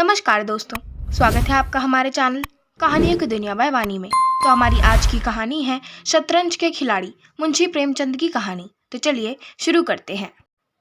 नमस्कार दोस्तों, स्वागत है आपका हमारे चैनल कहानियों की दुनिया बाय वानी में। तो हमारी आज की कहानी है शतरंज के खिलाड़ी मुंशी प्रेमचंद की कहानी। तो चलिए शुरू करते हैं।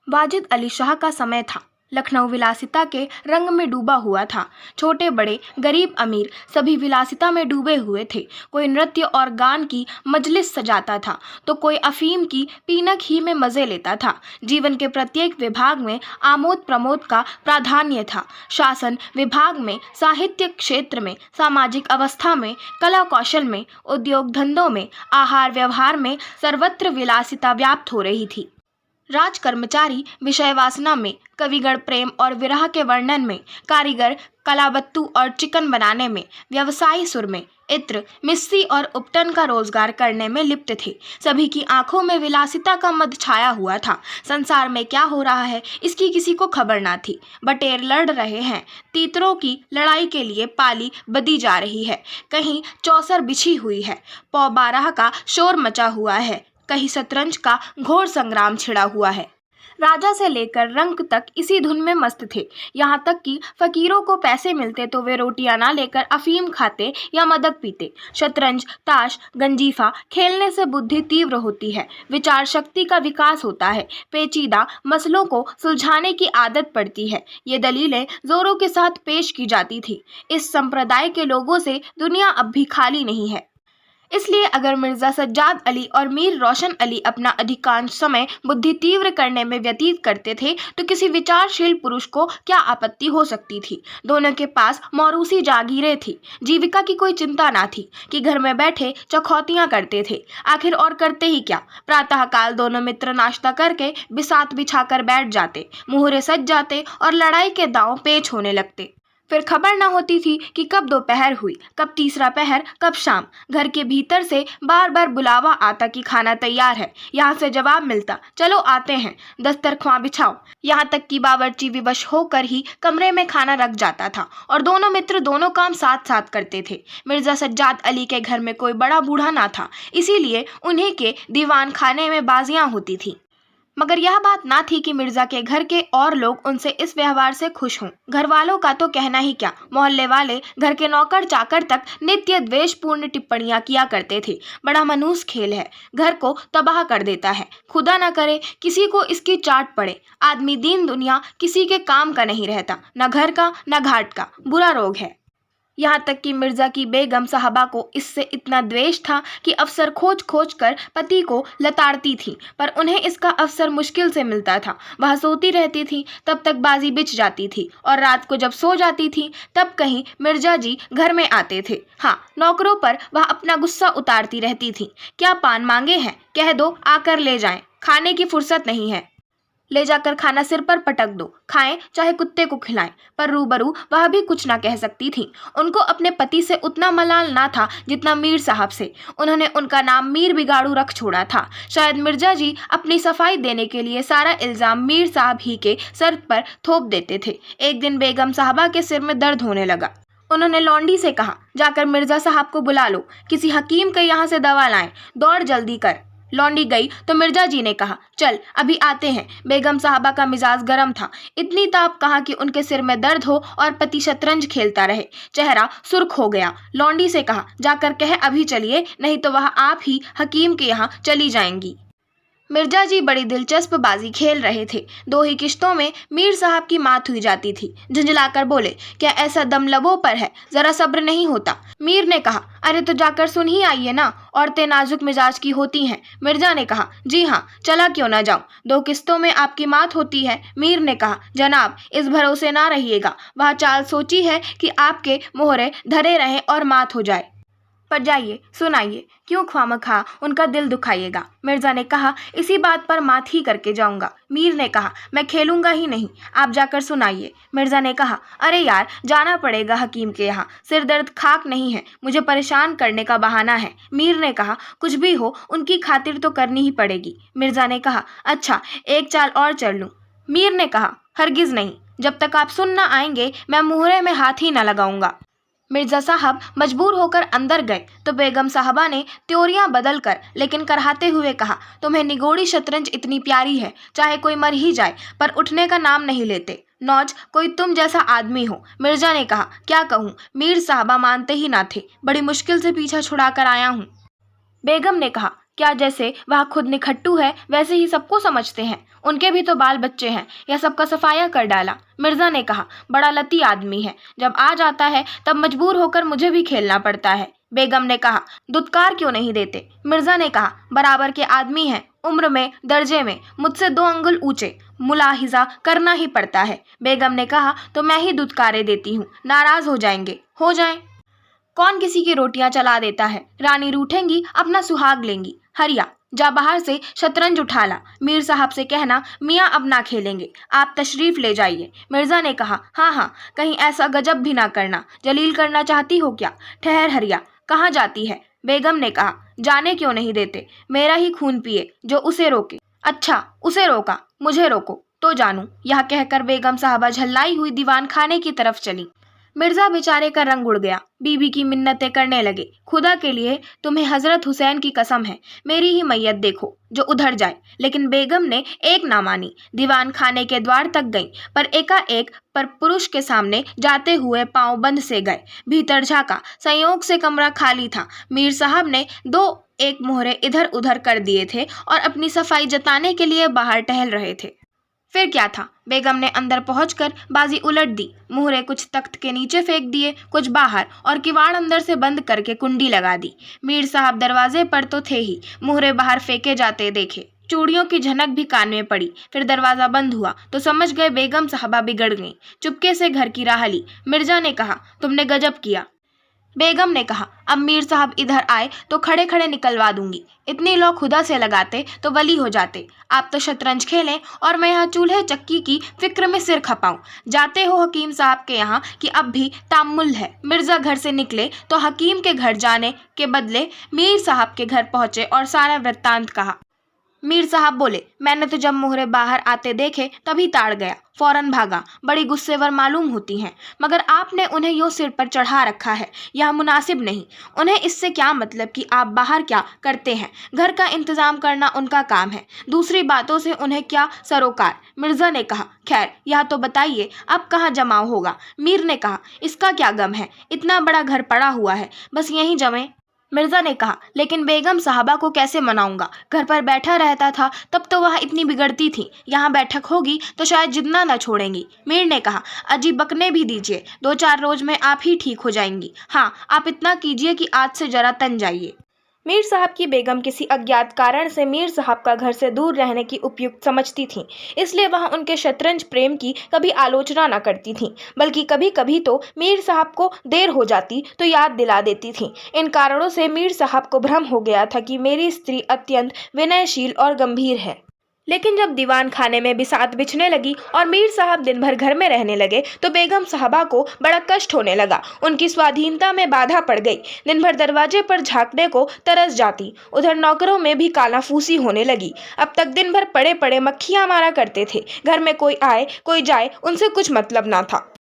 वाजिद अली शाह का समय था। लखनऊ विलासिता के रंग में डूबा हुआ था। छोटे बड़े, गरीब अमीर सभी विलासिता में डूबे हुए थे। कोई नृत्य और गान की मजलिस सजाता था तो कोई अफीम की पीनक ही में मज़े लेता था। जीवन के प्रत्येक विभाग में आमोद प्रमोद का प्राधान्य था। शासन विभाग में, साहित्य क्षेत्र में, सामाजिक अवस्था में, कला कौशल में, उद्योग धंधों में, आहार व्यवहार में सर्वत्र विलासिता व्याप्त हो रही थी। राज कर्मचारी विषय वासना में, कविगण प्रेम और विरह के वर्णन में, कारीगर कलाबत्तू और चिकन बनाने में, व्यवसायी सुर में, इत्र, मिस्सी और उपटन का रोजगार करने में लिप्त थे। सभी की आंखों में विलासिता का मद छाया हुआ था। संसार में क्या हो रहा है इसकी किसी को खबर ना थी। बटेर लड़ रहे हैं, तीतरों की लड़ाई के लिए पाली बदी जा रही है, कहीं चौसर बिछी हुई है, पौ बारह का शोर मचा हुआ है, कहीं शतरंज का घोर संग्राम छिड़ा हुआ है। राजा से लेकर रंक तक इसी धुन में मस्त थे। यहाँ तक कि फकीरों को पैसे मिलते तो वे रोटियां ना लेकर अफीम खाते या मदक पीते। शतरंज, ताश, गंजीफा खेलने से बुद्धि तीव्र होती है, विचार शक्ति का विकास होता है, पेचीदा मसलों को सुलझाने की आदत पड़ती है। ये दलीलें जोरों के साथ पेश की जाती थी। इस संप्रदाय के लोगों से दुनिया अब भी खाली नहीं है। इसलिए अगर मिर्जा सज्जाद अली और मीर रोशन अली अपना अधिकांश समय बुद्धि तीव्र करने में व्यतीत करते थे तो किसी विचारशील पुरुष को क्या आपत्ति हो सकती थी। दोनों के पास मौरूसी जागीरें थी। जीविका की कोई चिंता ना थी कि घर में बैठे चखौतियां करते थे। आखिर और करते ही क्या। प्रातःकाल दोनों मित्र नाश्ता करके बिसात बिछाकर बैठ जाते, मुहरे सज जाते और लड़ाई के दांव पेच होने लगते। फिर खबर न होती थी कि कब दोपहर हुई, कब तीसरा पहर, कब शाम। घर के भीतर से बार बार बुलावा आता कि खाना तैयार है। यहाँ से जवाब मिलता, चलो आते हैं, दस्तरख्वां बिछाओ। यहाँ तक कि बावर्ची विवश होकर ही कमरे में खाना रख जाता था और दोनों मित्र दोनों काम साथ साथ करते थे। मिर्जा सज्जाद अली के घर में कोई बड़ा बूढ़ा ना था, इसीलिए उन्हीं के दीवान खाने में बाजियां होती थी। मगर यह बात ना थी कि मिर्जा के घर के और लोग उनसे इस व्यवहार से खुश हों। घर वालों का तो कहना ही क्या, मोहल्ले वाले, घर के नौकर चाकर तक नित्य द्वेषपूर्ण टिप्पणियां किया करते थे। बड़ा मनूस खेल है, घर को तबाह कर देता है। खुदा न करे किसी को इसकी चाट पड़े। आदमी दीन दुनिया किसी के काम का नहीं रहता, न घर का न घाट का। बुरा रोग है। यहाँ तक कि मिर्जा की बेगम साहबा को इससे इतना द्वेष था कि अवसर खोज खोज कर पति को लताड़ती थी, पर उन्हें इसका अवसर मुश्किल से मिलता था। वह सोती रहती थी, तब तक बाजी बिछ जाती थी और रात को जब सो जाती थी तब कहीं मिर्जा जी घर में आते थे। हाँ, नौकरों पर वह अपना गुस्सा उतारती रहती थी। क्या पान मांगे हैं, कह दो, आकर ले जाएं, खाने की फुर्सत नहीं है। ले जाकर खाना सिर पर पटक दो, खाएं चाहे कुत्ते को खिलाएं। पर रूबरू वह भी कुछ ना कह सकती थी। उनको अपने पति से उतना मलाल ना था जितना मीर साहब से। उन्होंने उनका नाम मीर बिगाड़ू रख छोड़ा था। शायद मिर्जा जी अपनी सफाई देने के लिए सारा इल्जाम मीर साहब ही के सर पर थोप देते थे। एक दिन बेगम साहबा के सिर में दर्द होने लगा। उन्होंने लौंडी से कहा, जाकर मिर्जा साहब को बुला लो, किसी हकीम के यहाँ से दवा लाएं, दौड़ जल्दी कर। लौंडी गई तो मिर्जा जी ने कहा, चल अभी आते हैं। बेगम साहबा का मिजाज गर्म था। इतनी ताप कहाँ कि उनके सिर में दर्द हो और पति शतरंज खेलता रहे। चेहरा सुर्ख हो गया। लौंडी से कहा, जाकर कह अभी चलिए, नहीं तो वह आप ही हकीम के यहाँ चली जाएंगी। मिर्जा जी बड़ी दिलचस्प बाजी खेल रहे थे। 2 ही किश्तों में मीर साहब की मात हुई जाती थी। झुंझलाकर बोले, क्या ऐसा दम लबों पर है, जरा सब्र नहीं होता। मीर ने कहा, अरे तो जाकर सुन ही आइए ना, औरतें नाजुक मिजाज की होती हैं। मिर्जा ने कहा, जी हाँ, चला क्यों ना जाऊं, 2 किस्तों में आपकी मात होती है। मीर ने कहा, जनाब इस भरोसे ना रहिएगा, वह चाल सोची है कि आपके मोहरे धरे रहें और मात हो जाए। पर जाइए, सुनाइए, क्यों ख्वामखा उनका दिल दुखाइएगा। मिर्जा ने कहा, इसी बात पर मात ही करके जाऊंगा। मीर ने कहा, मैं खेलूंगा ही नहीं, आप जाकर सुनाइए। मिर्जा ने कहा, अरे यार, जाना पड़ेगा हकीम के यहाँ, सिर दर्द खाक नहीं है, मुझे परेशान करने का बहाना है। मीर ने कहा, कुछ भी हो उनकी खातिर तो करनी ही पड़ेगी। मिर्जा ने कहा, अच्छा एक चाल और चल लूँ। मीर ने कहा, हरगिज नहीं, जब तक आप सुन न आएंगे मैं मुहरे में हाथ ही न लगाऊंगा। मिर्जा साहब मजबूर होकर अंदर गए तो बेगम साहबा ने त्योरियां बदल कर लेकिन कराहते हुए कहा, तुम्हें निगोड़ी शतरंज इतनी प्यारी है, चाहे कोई मर ही जाए पर उठने का नाम नहीं लेते। नौज कोई तुम जैसा आदमी हो। मिर्जा ने कहा, क्या कहूँ, मीर साहबा मानते ही ना थे, बड़ी मुश्किल से पीछा छुड़ा कर आया हूँ। बेगम ने कहा, क्या जैसे वह खुद निखट्टू है वैसे ही सबको समझते हैं? उनके भी तो बाल बच्चे हैं, या सबका सफाया कर डाला? मिर्जा ने कहा, बड़ा लती आदमी है, जब आ जाता है तब मजबूर होकर मुझे भी खेलना पड़ता है। बेगम ने कहा, दुत्कार क्यों नहीं देते? मिर्जा ने कहा, बराबर के आदमी हैं, उम्र में दर्जे में मुझसे 2 अंगुल ऊंचे, मुलाहिजा करना ही पड़ता है। बेगम ने कहा, तो मैं ही दुत्कारे देती हूँ, नाराज हो जाएंगे। हो जाएं, कौन किसी की रोटियां चला देता है? रानी रूठेंगी, अपना सुहाग लेंगी। हरिया, जा बाहर से शतरंज उठा ला। मीर साहब से कहना मियाँ अब ना खेलेंगे, आप तशरीफ ले जाइए। मिर्जा ने कहा, हाँ हाँ, कहीं ऐसा गजब भी ना करना। जलील करना चाहती हो क्या? ठहर हरिया, कहाँ जाती है? बेगम ने कहा, जाने क्यों नहीं देते? मेरा ही खून पिए जो उसे रोके। अच्छा, उसे रोका, मुझे रोको तो जानूं। यह कहकर बेगम साहबा झल्लाई हुई दीवान खाने की तरफ चली। मिर्जा बेचारे का रंग उड़ गया। बीबी की मिन्नतें करने लगे, खुदा के लिए तुम्हें हजरत हुसैन की कसम है, मेरी ही मैयत देखो जो उधर जाए। लेकिन बेगम ने एक ना मानी। दीवान खाने के द्वार तक गई, पर एकाएक पर पुरुष के सामने जाते हुए पांव बंद से गए। भीतर झांका, संयोग से कमरा खाली था। मीर साहब ने 2-1 मोहरे इधर उधर कर दिए थे और अपनी सफाई जताने के लिए बाहर टहल रहे थे। फिर क्या था? बेगम ने अंदर पहुंचकर बाजी उलट दी। मुहरे कुछ तख्त के नीचे फेंक दिए, कुछ बाहर, और किवाड़ अंदर से बंद करके कुंडी लगा दी। मीर साहब दरवाजे पर तो थे ही, मुहरे बाहर फेंके जाते देखे। चूड़ियों की झनक भी कान में पड़ी। फिर दरवाजा बंद हुआ तो समझ गए बेगम साहबा बिगड़ गईं। चुपके से घर की राह ली। मिर्जा ने कहा, तुमने गजब किया। बेगम ने कहा, अब मीर साहब इधर आए तो खड़े खड़े निकलवा दूंगी। इतनी लौ खुदा से लगाते तो वली हो जाते। आप तो शतरंज खेलें और मैं यहाँ चूल्हे चक्की की फिक्र में सिर खपाऊं। जाते हो हकीम साहब के यहाँ कि अब भी तामुल है। मिर्जा घर से निकले तो हकीम के घर जाने के बदले मीर साहब के घर पहुंचे और सारा वृत्तांत कहा। मीर साहब बोले, मैंने तो जब मोहरे बाहर आते देखे तभी ताड़ गया, फौरन भागा। बड़ी गुस्सेवर मालूम होती हैं, मगर आपने उन्हें यूं सिर पर चढ़ा रखा है, यह मुनासिब नहीं। उन्हें इससे क्या मतलब कि आप बाहर क्या करते हैं? घर का इंतजाम करना उनका काम है, दूसरी बातों से उन्हें क्या सरोकार। मिर्जा ने कहा, खैर यह तो बताइए अब कहाँ जमाव होगा? मीर ने कहा, इसका क्या गम है, इतना बड़ा घर पड़ा हुआ है, बस यहीं जमे। मिर्जा ने कहा, लेकिन बेगम साहबा को कैसे मनाऊंगा? घर पर बैठा रहता था तब तो वह इतनी बिगड़ती थी, यहाँ बैठक होगी तो शायद जितना न छोड़ेंगी। मीर ने कहा, अजी बकने भी दीजिए, 2-4 रोज में आप ही ठीक हो जाएंगी। हाँ, आप इतना कीजिए कि आज से जरा तन जाइए। मीर साहब की बेगम किसी अज्ञात कारण से मीर साहब का घर से दूर रहने की उपयुक्त समझती थीं, इसलिए वह उनके शतरंज प्रेम की कभी आलोचना न करती थीं, बल्कि कभी कभी तो मीर साहब को देर हो जाती तो याद दिला देती थीं। इन कारणों से मीर साहब को भ्रम हो गया था कि मेरी स्त्री अत्यंत विनयशील और गंभीर है। लेकिन जब दीवान खाने में बिसात बिछने लगी और मीर साहब दिन भर घर में रहने लगे तो बेगम साहबा को बड़ा कष्ट होने लगा। उनकी स्वाधीनता में बाधा पड़ गई। दिन भर दरवाजे पर झांकने को तरस जाती। उधर नौकरों में भी कालाफूसी होने लगी। अब तक दिन भर पड़े पड़े मक्खियां मारा करते थे। घर में कोई आए कोई जाए, उनसे कुछ मतलब ना था।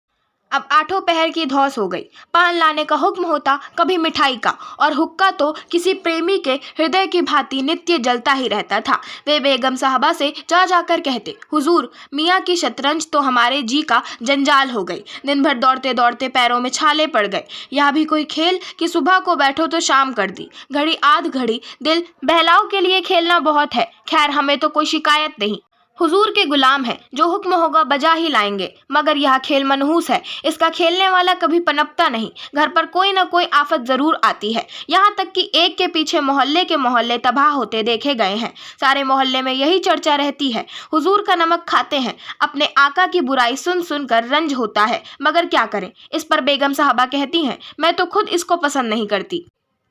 अब 8 पहर की धौस हो गई। पान लाने का हुक्म होता, कभी मिठाई का, और हुक्का तो किसी प्रेमी के हृदय की भांति नित्य जलता ही रहता था। वे बेगम साहबा से जा जाकर कहते, हुजूर, मियाँ की शतरंज तो हमारे जी का जंजाल हो गई। दिन भर दौड़ते दौड़ते पैरों में छाले पड़ गए। यह भी कोई खेल कि सुबह को बैठो तो शाम कर दी। घड़ी आध घड़ी दिल बहलाव के लिए खेलना बहुत है। खैर, हमें तो कोई शिकायत नहीं, हुजूर के गुलाम है, जो हुक्म होगा बजा ही लाएंगे। मगर यह खेल मनहूस है, इसका खेलने वाला कभी पनपता नहीं। घर पर कोई न कोई आफत जरूर आती है। यहाँ तक कि एक के पीछे मोहल्ले के मोहल्ले तबाह होते देखे गए हैं। सारे मोहल्ले में यही चर्चा रहती है, हुजूर का नमक खाते हैं। अपने आका की बुराई सुन सुन कर रंज होता है, मगर क्या करें। इस पर बेगम साहबा कहती हैं, मैं तो खुद इसको पसंद नहीं करती,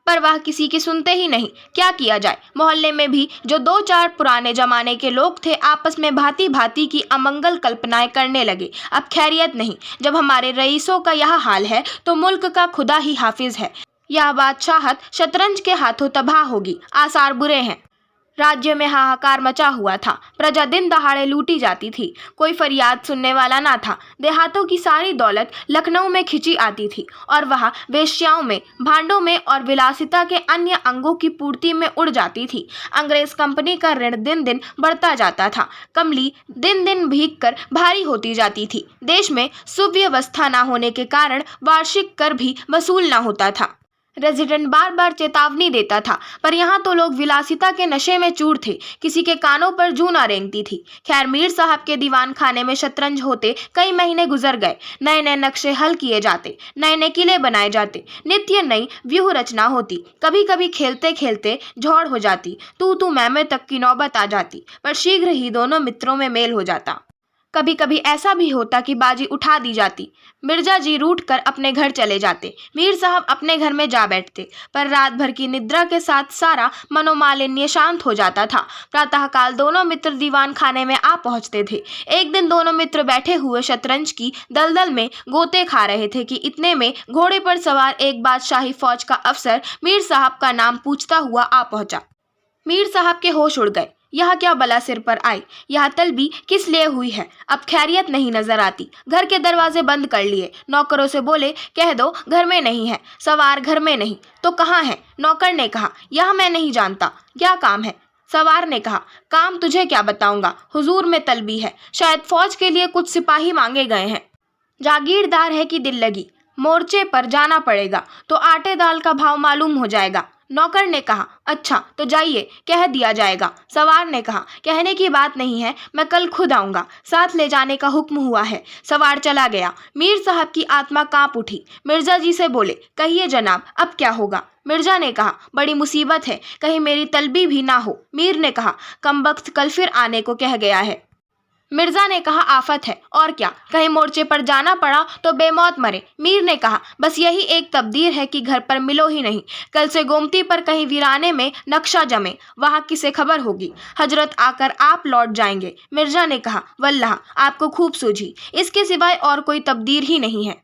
पर वह किसी की सुनते ही नहीं। क्या किया जाए? मोहल्ले में भी जो 2-4 पुराने जमाने के लोग थे आपस में भांति भांति की अमंगल कल्पनाएं करने लगे। अब खैरियत नहीं, जब हमारे रईसों का यह हाल है तो मुल्क का खुदा ही हाफिज है। यह बादशाहत शतरंज के हाथों तबाह होगी। आसार बुरे हैं। राज्य में हाहाकार मचा हुआ था। प्रजा दिन दहाड़े लूटी जाती थी। कोई फरियाद सुनने वाला ना था। देहातों की सारी दौलत लखनऊ में खिंची आती थी और वहां वेश्याओं में, भांडों में और विलासिता के अन्य अंगों की पूर्ति में उड़ जाती थी। अंग्रेज कंपनी का ऋण दिन दिन बढ़ता जाता था। कमली दिन दिन भीग कर भारी होती जाती थी। देश में सुव्यवस्था न होने के कारण वार्षिक कर भी वसूल न होता था। रेजिडेंट बार बार चेतावनी देता था, पर यहाँ तो लोग विलासिता के नशे में चूर थे। किसी के कानों पर जूं ना रेंगती थी। खैर, मीर साहब के दीवान खाने में शतरंज होते कई महीने गुजर गए। नए नए नक्शे हल किए जाते, नए नए किले बनाए जाते, नित्य नई व्यूह रचना होती। कभी कभी खेलते खेलते झौड़ हो जाती, तू मैं तक की नौबत आ जाती, पर शीघ्र ही दोनों मित्रों में मेल हो जाता। कभी कभी ऐसा भी होता कि बाजी उठा दी जाती। मिर्जा जी रूठ कर अपने घर चले जाते। मीर साहब अपने घर में जा बैठते, पर रात भर की निद्रा के साथ सारा मनोमालिन्य शांत हो जाता था। प्रातःकाल दोनों मित्र दीवान खाने में आ पहुंचते थे। एक दिन दोनों मित्र बैठे हुए शतरंज की दलदल में गोते खा रहे थे कि इतने में घोड़े पर सवार एक बादशाही फौज का अफसर मीर साहब का नाम पूछता हुआ आ पहुंचा। मीर साहब के होश उड़ गए। यह क्या बला सिर पर आई? यह तलबी किस लिए हुई है? अब खैरियत नहीं नजर आती। घर के दरवाजे बंद कर लिए। नौकरों से बोले, कह दो घर में नहीं है। सवार घर में नहीं तो कहाँ है? नौकर ने कहा, यह मैं नहीं जानता, क्या काम है? सवार ने कहा, काम तुझे क्या बताऊंगा, हुजूर में तलबी है, शायद फौज के लिए कुछ सिपाही मांगे गए हैं। जागीरदार है कि दिल लगी, मोर्चे पर जाना पड़ेगा तो आटे दाल का भाव मालूम हो जाएगा। नौकर ने कहा, अच्छा तो जाइए, कह दिया जाएगा। सवार ने कहा, कहने की बात नहीं है, मैं कल खुद आऊंगा। साथ ले जाने का हुक्म हुआ है। सवार चला गया। मीर साहब की आत्मा कांप उठी। मिर्जा जी से बोले, कहिए जनाब, अब क्या होगा? मिर्जा ने कहा, बड़ी मुसीबत है, कहीं मेरी तलबी भी ना हो। मीर ने कहा, कमबख्त कल फिर आने को कह गया है। मिर्जा ने कहा, आफत है और क्या, कहीं मोर्चे पर जाना पड़ा तो बेमौत मरे। मीर ने कहा, बस यही एक तकदीर है कि घर पर मिलो ही नहीं। कल से गोमती पर कहीं वीराने में नक्शा जमे, वहां किसे खबर होगी। हजरत आकर आप लौट जाएंगे। मिर्जा ने कहा, वल्लाह आपको खूब सूझी, इसके सिवाय और कोई तकदीर ही नहीं है।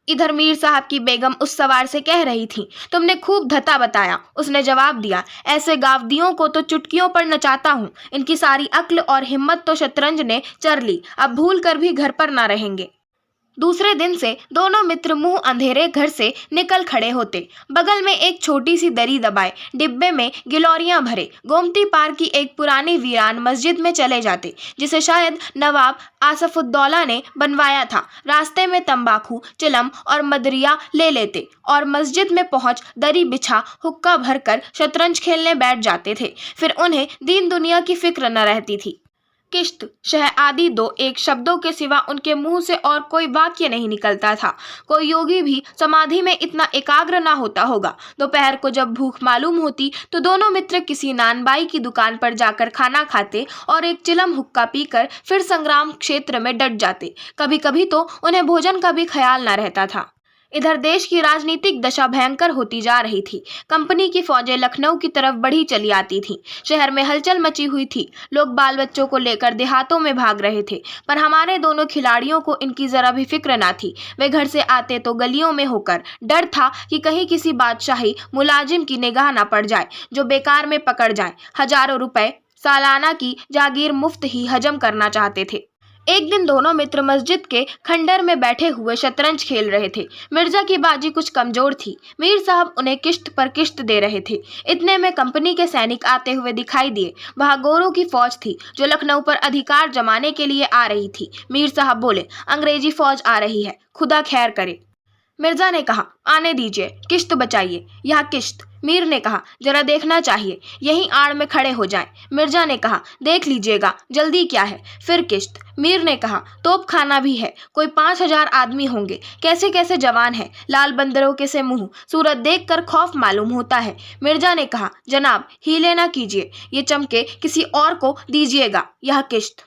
इधर मीर साहब की बेगम उस सवार से कह रही थी, तुमने खूब धता बताया। उसने जवाब दिया, ऐसे गावदियों को तो चुटकियों पर नचाता हूँ। इनकी सारी अक्ल और हिम्मत तो शतरंज ने चर ली, अब भूल कर भी घर पर ना रहेंगे। दूसरे दिन से दोनों मित्र मुंह अंधेरे घर से निकल खड़े होते। बगल में एक छोटी सी दरी दबाए डिब्बे में गिलोरियां भरे गोमती पार की एक पुरानी वीरान मस्जिद में चले जाते, जिसे शायद नवाब आसफुद्दौला ने बनवाया था। रास्ते में तंबाकू, चिलम और मदरिया ले लेते और मस्जिद में पहुंच दरी बिछा हुक्का भरकर शतरंज खेलने बैठ जाते थे। फिर उन्हें दीन दुनिया की फिक्र न रहती थी। किश्त, शह आदि दो एक शब्दों के सिवा उनके मुंह से और कोई वाक्य नहीं निकलता था। कोई योगी भी समाधि में इतना एकाग्र ना होता होगा। दोपहर को जब भूख मालूम होती तो दोनों मित्र किसी नानबाई की दुकान पर जाकर खाना खाते और एक चिलम हुक्का पीकर फिर संग्राम क्षेत्र में डट जाते। कभी कभी तो उन्हें भोजन का भी ख्याल न रहता था। इधर देश की राजनीतिक दशा भयंकर होती जा रही थी। कंपनी की फौजें लखनऊ की तरफ बढ़ी चली आती थीं। शहर में हलचल मची हुई थी। लोग बाल बच्चों को लेकर देहातों में भाग रहे थे, पर हमारे दोनों खिलाड़ियों को इनकी जरा भी फिक्र ना थी। वे घर से आते तो गलियों में होकर। डर था कि कहीं किसी बादशाही मुलाजिम की निगाह ना पड़ जाए जो बेकार में पकड़ जाए। हजारों रुपए सालाना की जागीर मुफ्त ही हजम करना चाहते थे। एक दिन दोनों मित्र मस्जिद के खंडर में बैठे हुए शतरंज खेल रहे थे। मिर्जा की बाजी कुछ कमजोर थी। मीर साहब उन्हें किश्त पर किश्त दे रहे थे। इतने में कंपनी के सैनिक आते हुए दिखाई दिए। वहां गोरों की फौज थी जो लखनऊ पर अधिकार जमाने के लिए आ रही थी। मीर साहब बोले, अंग्रेजी फौज आ रही है, खुदा खैर करे। मिर्जा ने कहा, आने दीजिए, किश्त बचाइए। यह किश्त। मीर ने कहा, जरा देखना चाहिए, यहीं आड़ में खड़े हो जाएं। मिर्जा ने कहा, देख लीजिएगा, जल्दी क्या है। फिर किश्त। मीर ने कहा, तोप खाना भी है, कोई 5000 आदमी होंगे। कैसे कैसे जवान हैं, लाल बंदरों के से मुंह, सूरत देखकर खौफ मालूम होता है। मिर्जा ने कहा, जनाब हीले ना कीजिए, ये चमके किसी और को दीजिएगा। यह किश्त।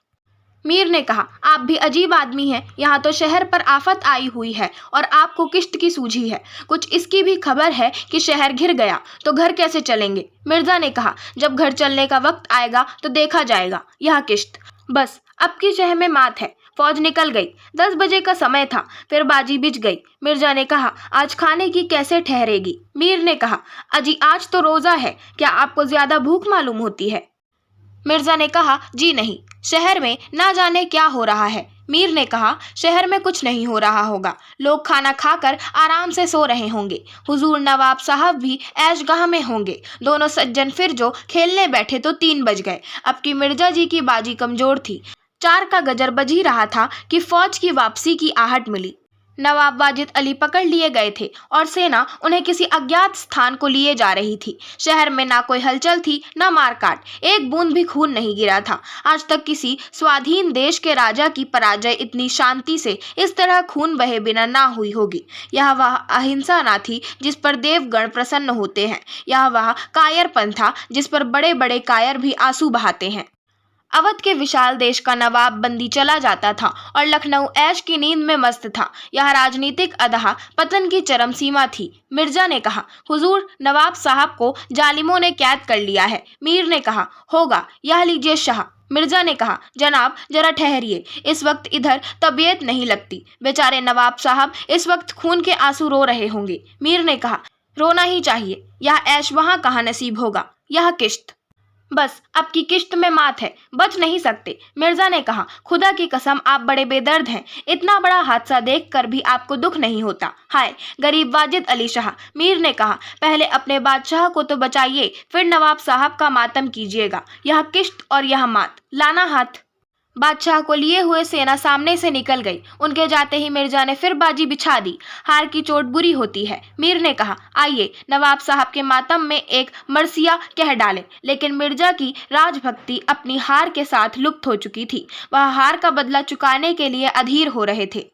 मीर ने कहा, आप भी अजीब आदमी हैं। यहाँ तो शहर पर आफत आई हुई है और आपको किश्त की सूझी है। कुछ इसकी भी खबर है कि शहर घिर गया तो घर कैसे चलेंगे। मिर्जा ने कहा, जब घर चलने का वक्त आएगा तो देखा जाएगा। यह किश्त। बस अब की शहर में मात है। फौज निकल गई। 10 बजे का समय था। फिर बाजी बिछ गई। मिर्जा ने कहा, आज खाने की कैसे ठहरेगी। मीर ने कहा, अजी आज तो रोजा है, क्या आपको ज्यादा भूख मालूम होती है। मिर्जा ने कहा, जी नहीं, शहर में ना जाने क्या हो रहा है। मीर ने कहा, शहर में कुछ नहीं हो रहा होगा, लोग खाना खाकर आराम से सो रहे होंगे। हुजूर नवाब साहब भी ऐशगाह में होंगे। दोनों सज्जन फिर जो खेलने बैठे तो 3 बज गए। अब की मिर्जा जी की बाजी कमजोर थी। 4 का गजर बज ही रहा था कि फौज की वापसी की आहट मिली। नवाब वाजिद अली पकड़ लिए गए थे और सेना उन्हें किसी अज्ञात स्थान को लिए जा रही थी। शहर में ना कोई हलचल थी, ना मारकाट, एक बूंद भी खून नहीं गिरा था। आज तक किसी स्वाधीन देश के राजा की पराजय इतनी शांति से, इस तरह खून बहे बिना ना हुई होगी। यह वह अहिंसा ना थी जिस पर देवगण प्रसन्न होते हैं। यह वह कायरपन था जिस पर बड़े बड़े कायर भी आंसू बहाते हैं। अवध के विशाल देश का नवाब बंदी चला जाता था और लखनऊ ऐश की नींद में मस्त था। यह राजनीतिक अधः पतन की चरम सीमा थी। मिर्जा ने कहा, हुजूर नवाब साहब को जालिमों ने कैद कर लिया है। मीर ने कहा, होगा, यह लीजिए शाह। मिर्जा ने कहा, जनाब जरा ठहरिए, इस वक्त इधर तबीयत नहीं लगती। बेचारे नवाब साहब इस वक्त खून के आंसू रो रहे होंगे। मीर ने कहा, रोना ही चाहिए, यह ऐश वहाँ कहाँ नसीब होगा, यह किश्त, बस अब की किश्त में मात है, बच नहीं सकते। मिर्जा ने कहा, खुदा की कसम आप बड़े बेदर्द हैं, इतना बड़ा हादसा देखकर भी आपको दुख नहीं होता। हाय गरीब वाजिद अली शाह। मीर ने कहा, पहले अपने बादशाह को तो बचाइए, फिर नवाब साहब का मातम कीजिएगा। यह किश्त और यह मात, लाना हाथ। बादशाह को लिए हुए सेना सामने से निकल गई। उनके जाते ही मिर्जा ने फिर बाजी बिछा दी। हार की चोट बुरी होती है। मीर ने कहा, आइए नवाब साहब के मातम में एक मरसिया कह डालें। लेकिन मिर्जा की राजभक्ति अपनी हार के साथ लुप्त हो चुकी थी। वह हार का बदला चुकाने के लिए अधीर हो रहे थे।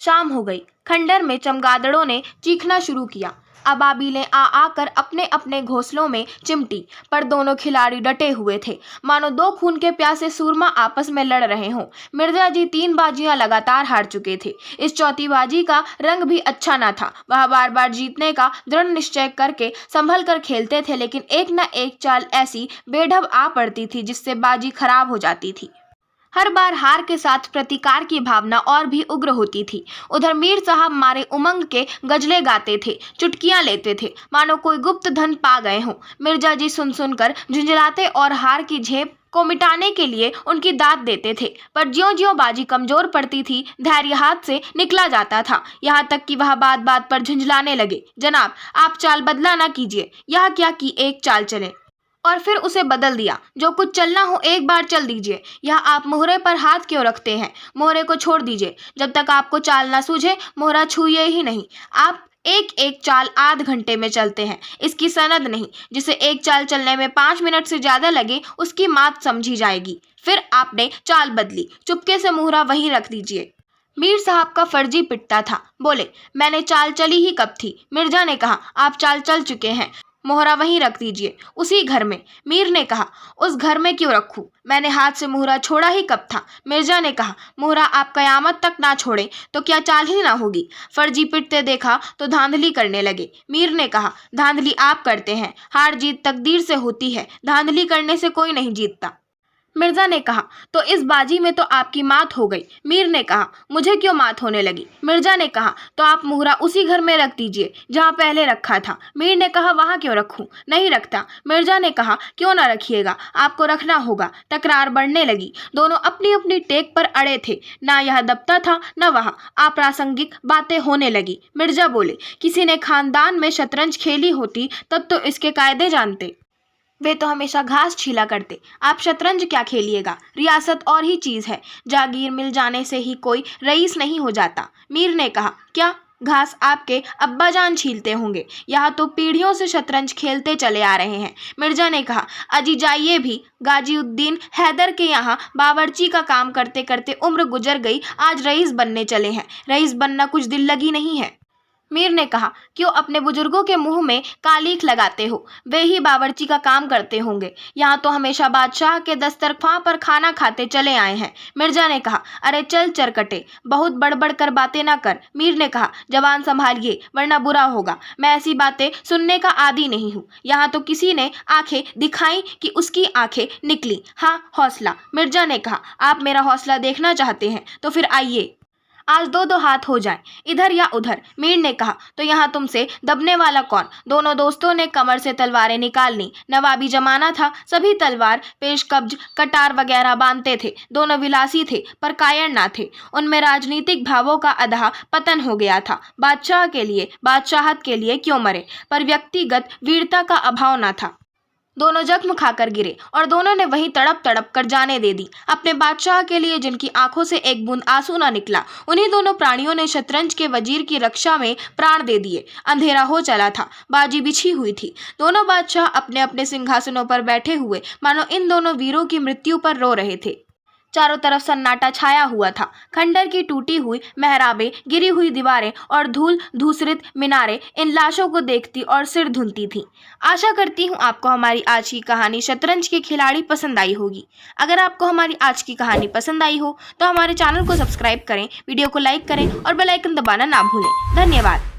शाम हो गई। खंडर में चमगादड़ों ने चीखना शुरू किया। अबाबीलें आ आकर अपने अपने घोंसलों में चिमटी, पर दोनों खिलाड़ी डटे हुए थे, मानो 2 खून के प्यासे सूरमा आपस में लड़ रहे हों। मिर्जा जी 3 बाजियां लगातार हार चुके थे। इस चौथी बाजी का रंग भी अच्छा न था। वह बार बार जीतने का दृढ़ निश्चय करके संभल कर खेलते थे, लेकिन एक न एक चाल ऐसी बेढब आ पड़ती थी जिससे बाजी खराब हो जाती थी। हर बार हार के साथ प्रतिकार की भावना और भी उग्र होती थी। उधर मीर साहब मारे उमंग के गजले गाते थे, चुटकियां लेते थे, मानो कोई गुप्त धन पा गए हों। मिर्जा जी सुन सुनकर झुंझलाते और हार की झेप को मिटाने के लिए उनकी दाद देते थे, पर ज्यों-ज्यों बाजी कमजोर पड़ती थी, धैर्य हाथ से निकला जाता था। यहाँ तक कि वह बात बात पर झुंझलाने लगे, जनाब आप चाल बदला ना कीजिए, यह क्या कि एक चाल चले और फिर उसे बदल दिया। जो कुछ चलना हो एक बार चल दीजिए। यह आप मोहरे पर हाथ क्यों रखते हैं? मोहरे को छोड़ दीजिए। जब तक आपको चाल ना सूझे मोहरा छूइए ही नहीं। आप एक एक चाल आध घंटे में चलते हैं, इसकी सनद नहीं। जिसे एक चाल चलने में 5 मिनट से ज्यादा लगे उसकी मात समझी जाएगी। फिर आपने चाल बदली, चुपके से मोहरा वहीं रख दीजिए। मीर साहब का फर्जी पिटता था। बोले, मैंने चाल चली ही कब थी? मिर्जा ने कहा, आप चाल चल चुके हैं, मोहरा वहीं रख दीजिए, उसी घर में। मीर ने कहा, उस घर में क्यों रखूं? मैंने हाथ से मोहरा छोड़ा ही कब था? मिर्जा ने कहा, मोहरा आप कयामत तक ना छोड़े तो क्या चाल ही ना होगी? फर्जी पिटते देखा तो धांधली करने लगे। मीर ने कहा, धांधली आप करते हैं, हार जीत तकदीर से होती है, धांधली करने से कोई नहीं जीतता। मिर्जा ने कहा, तो इस बाजी में तो आपकी मात हो गई। मीर ने कहा, मुझे क्यों मात होने लगी? मिर्जा ने कहा, तो आप मोहरा उसी घर में रख दीजिए जहाँ पहले रखा था। मीर ने कहा, वहाँ क्यों रखूं? नहीं रखता। मिर्जा ने कहा, क्यों ना रखिएगा, आपको रखना होगा। तकरार बढ़ने लगी। दोनों अपनी अपनी टेक पर अड़े थे, ना यह दबता था न वह। अप्रासंगिक बातें होने लगी। मिर्जा बोले, किसी ने खानदान में शतरंज खेली होती तब तो इसके कायदे जानते, वे तो हमेशा घास छीला करते। आप शतरंज क्या खेलिएगा? रियासत और ही चीज है, जागीर मिल जाने से ही कोई रईस नहीं हो जाता। मीर ने कहा, क्या घास आपके अब्बाजान छीलते होंगे? यहाँ तो पीढ़ियों से शतरंज खेलते चले आ रहे हैं। मिर्जा ने कहा, अजी जाइए भी, गाजीउद्दीन हैदर के यहाँ बावर्ची का काम करते करते उम्र गुजर गई, आज रईस बनने चले हैं। रईस बनना कुछ दिल लगी नहीं है। मीर ने कहा, क्यों अपने बुजुर्गों के मुंह में कालीख लगाते हो? वे ही बावर्ची का काम करते होंगे। यहाँ तो हमेशा बादशाह के दस्तरख्वां पर खाना खाते चले आए हैं। मिर्जा ने कहा, अरे चल चरकटे, बहुत बड़बड़ कर बातें ना कर। मीर ने कहा, जबान संभालिए वरना बुरा होगा, मैं ऐसी बातें सुनने का आदी नहीं हूँ। यहाँ तो किसी ने आंखें दिखाई कि उसकी आंखें निकली। हाँ हौसला। मिर्जा ने कहा, आप मेरा हौसला देखना चाहते हैं तो फिर आइए। आज दो दो हाथ हो जाए, इधर या उधर, मीर ने कहा। तो यहाँ तुमसे दबने वाला कौन? दोनों दोस्तों ने कमर से तलवारें निकाल ली। नवाबी जमाना था, सभी तलवार, पेशकब्ज, कटार वगैरह बांधते थे। दोनों विलासी थे पर कायर ना थे। उनमें राजनीतिक भावों का अधा पतन हो गया था। बादशाह के लिए, बादशाहत के लिए क्यों मरे, पर व्यक्तिगत वीरता का अभाव ना था। दोनों जख्म खाकर गिरे और दोनों ने वहीं तड़प तड़प कर जाने दे दी, अपने बादशाह के लिए जिनकी आंखों से एक बूंद आंसू ना निकला। उन्हीं दोनों प्राणियों ने शतरंज के वजीर की रक्षा में प्राण दे दिए। अंधेरा हो चला था, बाजी बिछी हुई थी। दोनों बादशाह अपने अपने सिंहासनों पर बैठे हुए मानो इन दोनों वीरों की मृत्यु पर रो रहे थे। चारों तरफ सन्नाटा छाया हुआ था। खंडर की टूटी हुई मेहराबें, गिरी हुई दीवारें और धूल धूसरित मीनारें इन लाशों को देखती और सिर धुनती थीं। आशा करती हूँ आपको हमारी आज की कहानी शतरंज के खिलाड़ी पसंद आई होगी। अगर आपको हमारी आज की कहानी पसंद आई हो तो हमारे चैनल को सब्सक्राइब करें, वीडियो को लाइक करें और बेल आइकन दबाना ना भूलें। धन्यवाद।